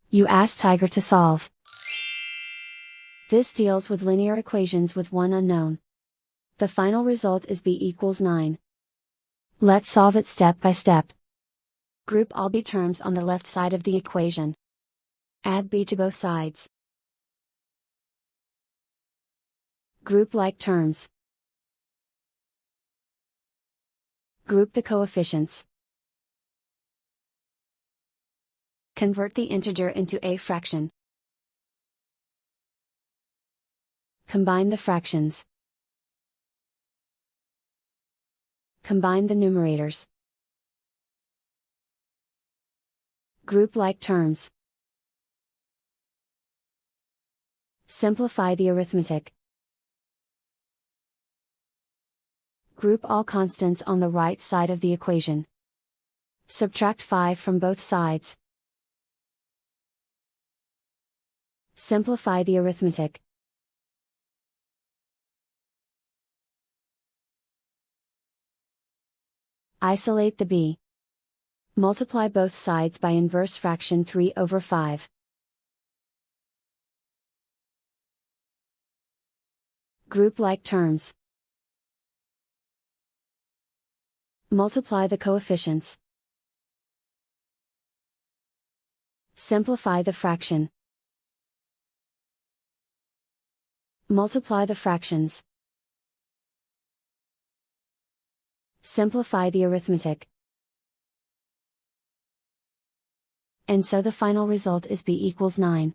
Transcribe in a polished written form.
You ask Tiger to solve. This deals with linear equations with one unknown. The final result is b equals 9. Let's solve it step by step. Group all b terms on the left side of the equation. Add b to both sides. Group like terms. Group the coefficients. Convert the integer into a fraction. Combine the fractions. Combine the numerators. Group like terms. Simplify the arithmetic. Group all constants on the right side of the equation. Subtract 5 from both sides. Simplify the arithmetic. Isolate the b. Multiply both sides by inverse fraction 3/5. Group like terms. Multiply the coefficients. Simplify the fraction. Multiply the fractions. Simplify the arithmetic. And so the final result is b equals 9.